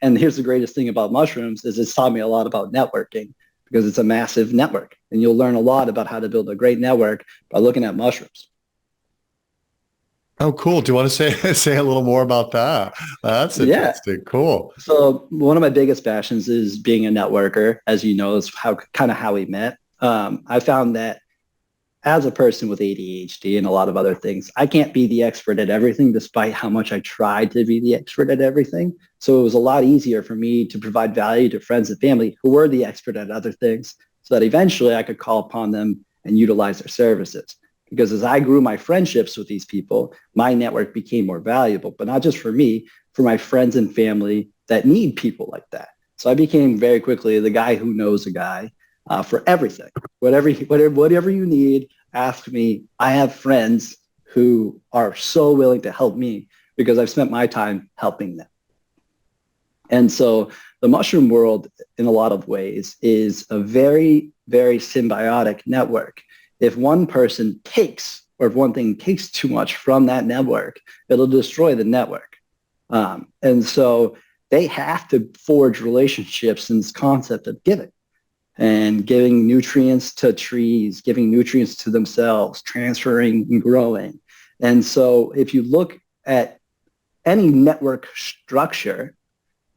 And here's the greatest thing about mushrooms is it's taught me a lot about networking because it's a massive network. And you'll learn a lot about how to build a great network by looking at mushrooms. Oh, cool. Do you want to say say a little more about that? That's Yeah. interesting. Cool. So one of my biggest passions is being a networker, as you know, is how kind of how we met. I found that as a person with ADHD and a lot of other things, I can't be the expert at everything, despite how much I tried to be the expert at everything. So it was a lot easier for me to provide value to friends and family who were the expert at other things so that eventually I could call upon them and utilize their services. Because as I grew my friendships with these people, my network became more valuable, but not just for me, for my friends and family that need people like that. So I became very quickly the guy who knows a guy for everything. Whatever you need, ask me. I have friends who are so willing to help me because I've spent my time helping them. And so the mushroom world, in a lot of ways, is a very, very symbiotic network. If one person takes, or if one thing takes too much from that network, it'll destroy the network. And so they have to forge relationships in this concept of giving and giving nutrients to trees, giving nutrients to themselves, transferring and growing. And so if you look at any network structure,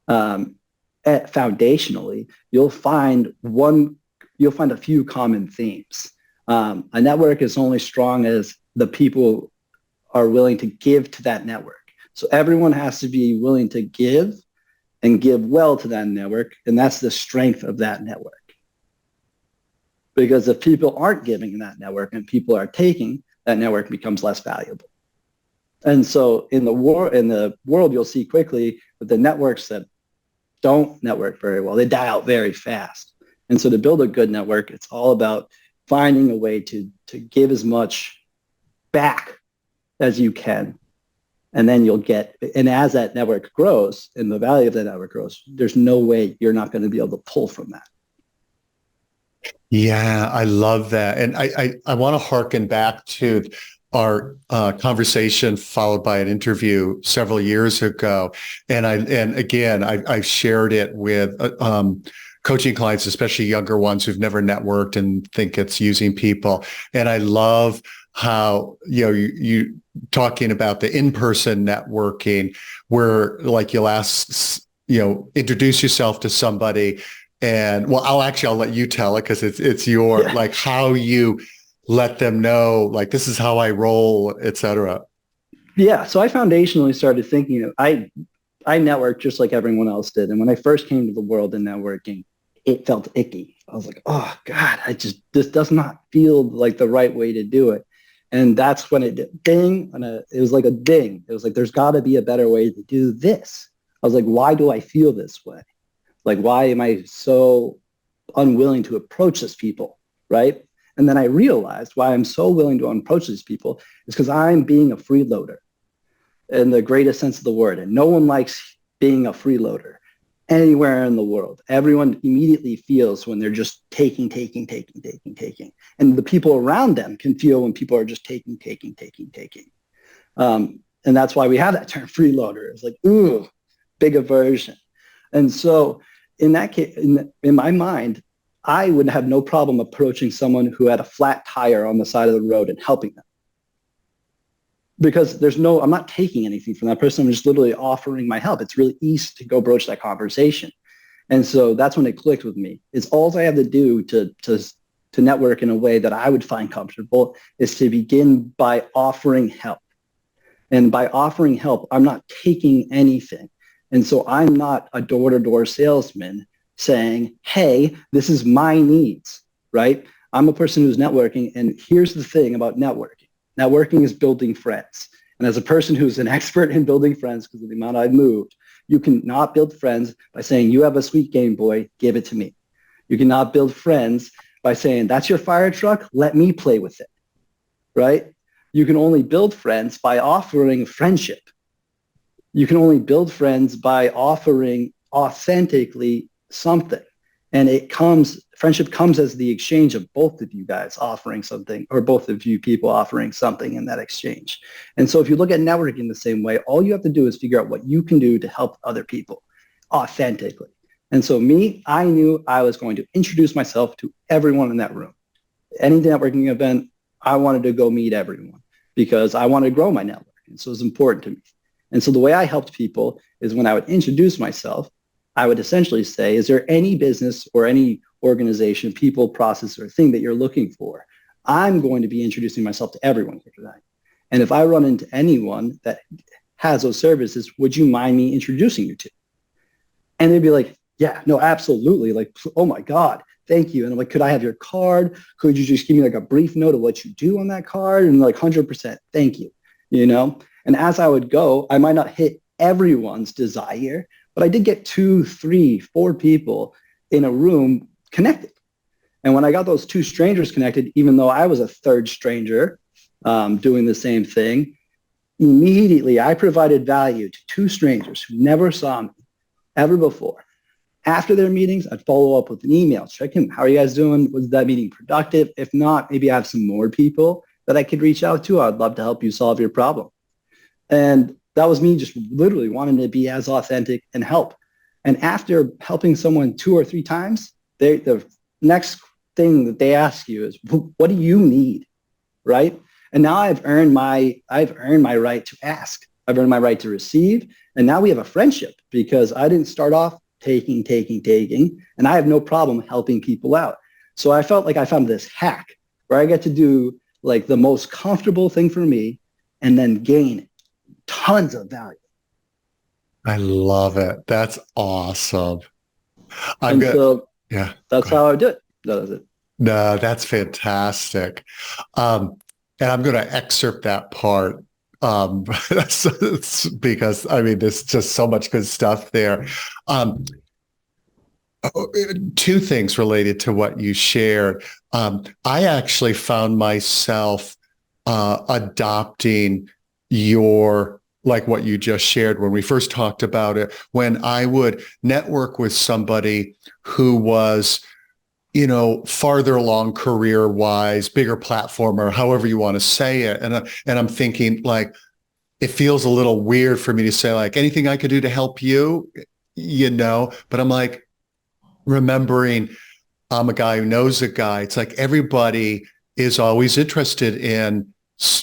foundationally, you'll find a few common themes. A network is only strong as the people are willing to give to that network. So everyone has to be willing to give and give well to that network. And that's the strength of that network. Because if people aren't giving in that network and people are taking, that network becomes less valuable. And so in the world, you'll see quickly that the networks that don't network very well, they die out very fast. And so to build a good network, it's all about finding a way to give as much back as you can. And then you'll get, and as that network grows and the value of that network grows, there's no way you're not going to be able to pull from that. Yeah, I love that. And I want to harken back to our conversation followed by an interview several years ago. And I shared it with coaching clients, especially younger ones who've never networked and think it's using people. And I love how, you talking about the in-person networking where like you'll ask, introduce yourself to somebody. And well, I'll let you tell it because it's your like how you let them know like this is how I roll, et cetera. Yeah. So I foundationally started thinking, I networked just like everyone else did. And when I first came to the world in networking, it felt icky. I was like, oh God, this does not feel like the right way to do it. And that's when it did ding. And it was like a ding. It was like, there's got to be a better way to do this. I was like, why do I feel this way? Like, why am I so unwilling to approach these people, right? And then I realized why I'm so willing to approach these people is because I'm being a freeloader in the greatest sense of the word. And no one likes being a freeloader anywhere in the world. Everyone immediately feels when they're just taking. And the people around them can feel when people are just taking. And that's why we have that term freeloader. It's like, ooh, big aversion. And so in that case, in my mind, I would have no problem approaching someone who had a flat tire on the side of the road and helping them. Because I'm not taking anything from that person. I'm just literally offering my help. It's really easy to go broach that conversation. And so that's when it clicked with me. It's all I have to do to network in a way that I would find comfortable is to begin by offering help. And by offering help, I'm not taking anything. And so I'm not a door-to-door salesman saying, hey, this is my needs, right? I'm a person who's networking. And here's the thing about networking. Networking is building friends. And as a person who's an expert in building friends, because of the amount I've moved, you cannot build friends by saying, you have a sweet Game Boy, give it to me. You cannot build friends by saying, that's your fire truck, let me play with it, right? You can only build friends by offering friendship. You can only build friends by offering authentically something. And friendship comes as the exchange of both of you guys offering something, or both of you people offering something in that exchange. And so if you look at networking the same way, all you have to do is figure out what you can do to help other people. authentically. And so I knew I was going to introduce myself to everyone in that room. Any networking event, I wanted to go meet everyone because I wanted to grow my network. And so it was important to me. And so the way I helped people is when I would introduce myself, I would essentially say, is there any business or any organization, people, process, or thing that you're looking for? I'm going to be introducing myself to everyone here tonight. And if I run into anyone that has those services, would you mind me introducing you to? And they'd be like, yeah, no, absolutely. Like, oh my God, thank you. And I'm like, could I have your card? Could you just give me like a brief note of what you do on that card? And like 100%, thank you, you know? And as I would go, I might not hit everyone's desire, but I did get 2, 3, 4 people in a room connected. And when I got those 2 strangers connected, even though I was a third stranger doing the same thing, immediately I provided value to 2 strangers who never saw me ever before. After their meetings, I'd follow up with an email, check in. How are you guys doing? Was that meeting productive? If not, maybe I have some more people that I could reach out to. I'd love to help you solve your problem. And that was me just literally wanting to be as authentic and help. And after helping someone 2 or 3 times, the next thing that they ask you is, what do you need? Right? And now I've earned my right to ask. I've earned my right to receive. And now we have a friendship because I didn't start off taking, and I have no problem helping people out. So I felt like I found this hack where I get to do like the most comfortable thing for me and then gain tons of value. I love it. That's awesome. Yeah, that's how I do it. That is it. No, that's fantastic. And I'm going to excerpt that part because I mean, there's just so much good stuff there. 2 things related to what you shared. I actually found myself adopting like what you just shared when we first talked about it, when I would network with somebody who was, you know, farther along career-wise, bigger platform, or however you want to say it. And I'm thinking like, it feels a little weird for me to say like, anything I could do to help you, you know, but I'm like, remembering I'm a guy who knows a guy. It's like everybody is always interested in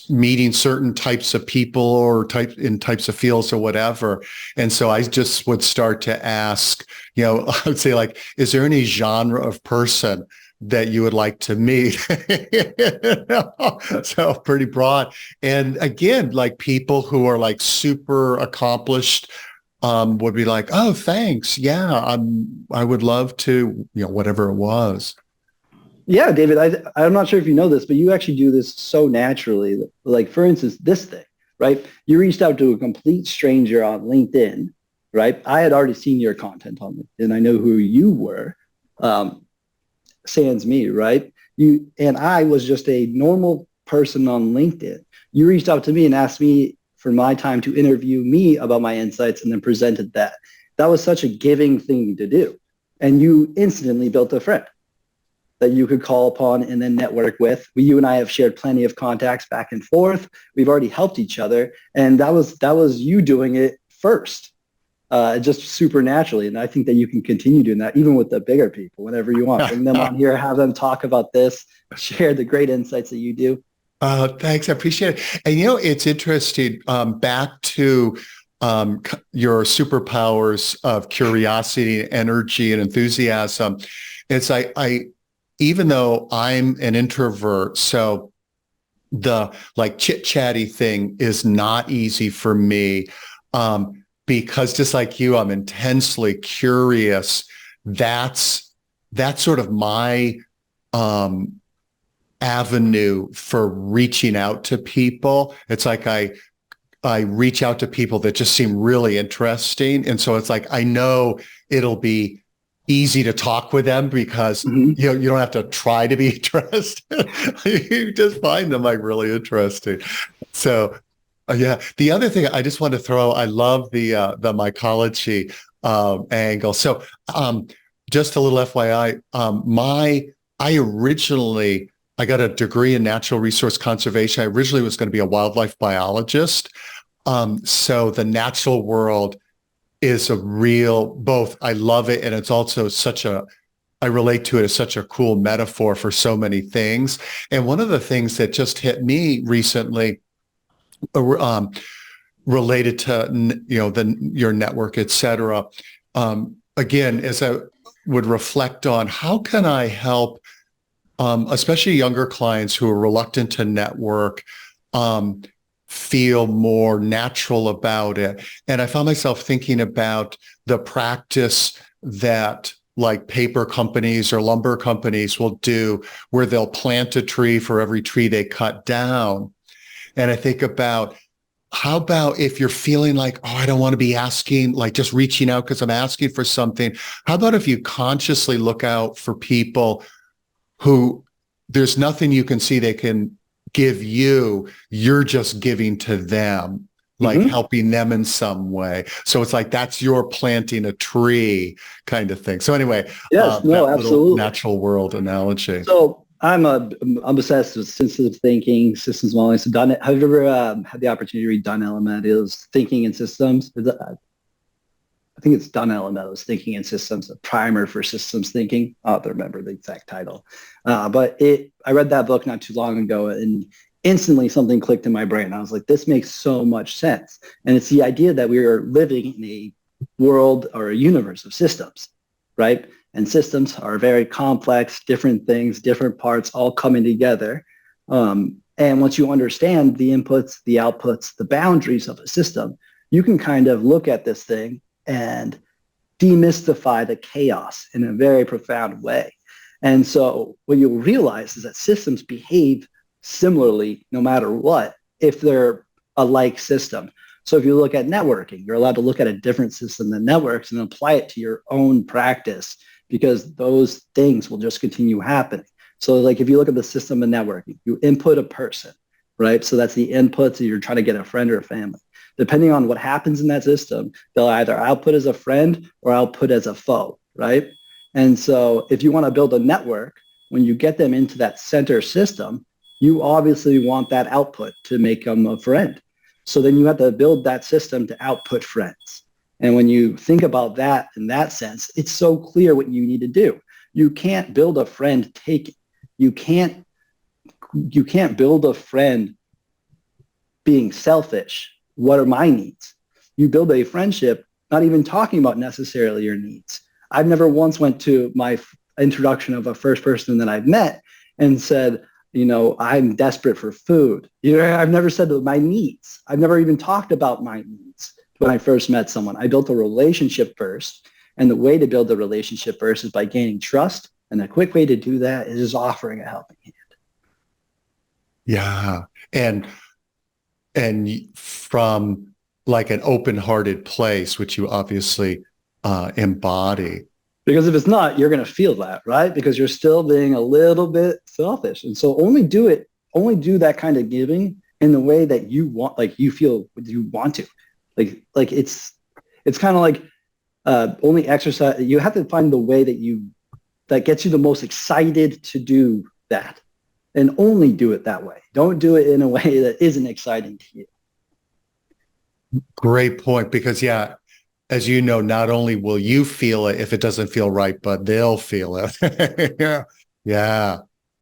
meeting certain types of people or types of fields or whatever. And so I just would start to ask, you know, I would say like, is there any genre of person that you would like to meet? So pretty broad. And again, like people who are like super accomplished would be like, oh, thanks. Yeah, I would love to, you know, whatever it was. Yeah, David, I'm not sure if you know this, but you actually do this so naturally. Like, for instance, this thing, right? You reached out to a complete stranger on LinkedIn, right? I had already seen your content on LinkedIn. I know who you were, sans me, right? And I was just a normal person on LinkedIn. You reached out to me and asked me for my time to interview me about my insights and then presented that. That was such a giving thing to do. And you instantly built a friend that you could call upon and then network with. You and I have shared plenty of contacts back and forth. We've already helped each other. And that was you doing it first, just super naturally. And I think that you can continue doing that even with the bigger people, whenever you want. Bring them on here, have them talk about this, share the great insights that you do. Thanks. I appreciate it. And, you know, it's interesting, back to your superpowers of curiosity, energy, and enthusiasm. It's I even though I'm an introvert, so the like chit-chatty thing is not easy for me, because just like you, I'm intensely curious. That's sort of my avenue for reaching out to people. It's like I reach out to people that just seem really interesting. And so it's like, I know it'll be easy to talk with them because you know, you don't have to try to be interested. You just find them like really interesting. So yeah. The other thing I just want to throw, I love the mycology angle. So just a little FYI, I got a degree in natural resource conservation. I originally was going to be a wildlife biologist. So the natural world is a real, both, I love it, and it's also I relate to it as such a cool metaphor for so many things. And one of the things that just hit me recently, um, related to, your network, et cetera, again, as I would reflect on how can I help, especially younger clients who are reluctant to network, feel more natural about it. And I found myself thinking about the practice that like paper companies or lumber companies will do, where they'll plant a tree for every tree they cut down. And I think about, how about if you're feeling like, oh, I don't want to be asking, like just reaching out because I'm asking for something. How about if you consciously look out for people who there's nothing you can see they can give you, you're just giving to them, like Mm-hmm. helping them in some way. So it's like that's your planting a tree kind of thing. So anyway, Yes, no, that little absolutely. natural world analogy. So I'm obsessed with systems thinking, systems modeling. So have you ever had the opportunity to read Daniel Santos' Thinking in Systems? I think it's Daniel Santos' Thinking in Systems, a primer for systems thinking. I don't remember the exact title, but I read that book not too long ago, and instantly something clicked in my brain. I was like, this makes so much sense, and it's the idea that we are living in a world or a universe of systems, right? And systems are very complex, different things, different parts all coming together. And once you understand the inputs, the outputs, the boundaries of a system, you can kind of look at this thing and demystify the chaos in a very profound way. And so what you'll realize is that systems behave similarly no matter what if they're a like system. So if you look at networking, you're allowed to look at a different system than networks and apply it to your own practice, because those things will just continue happening. So like if you look at the system of networking, you input a person, right? So that's the input. So you're trying to get a friend or a family. Depending on what happens in that system, they'll either output as a friend or output as a foe, right? And so if you want to build a network, when you get them into that center system, you obviously want that output to make them a friend. So then you have to build that system to output friends. And when you think about that in that sense, it's so clear what you need to do. You can't build a friend taking. You can't build a friend being selfish. What are my needs? You build a friendship not even talking about necessarily your needs. I've never once went to my introduction of a first person that I've met and said, I'm desperate for food. I've never said my needs. I've never even talked about my needs when I first met someone. I built a relationship first. And the way to build a relationship first is by gaining trust. And a quick way to do that is just offering a helping hand. Yeah. And from like an open-hearted place, which you obviously embody. Because if it's not, you're going to feel that, right? Because you're still being a little bit selfish. And so only do that kind of giving in the way that you want, like you feel you want to. Like it's kind of like only exercise. You have to find the way that gets you the most excited to do that, and only do it that way. Don't do it in a way that isn't exciting to you. Great point, because yeah, as you know, not only will you feel it if it doesn't feel right, but they'll feel it. Yeah. Yeah.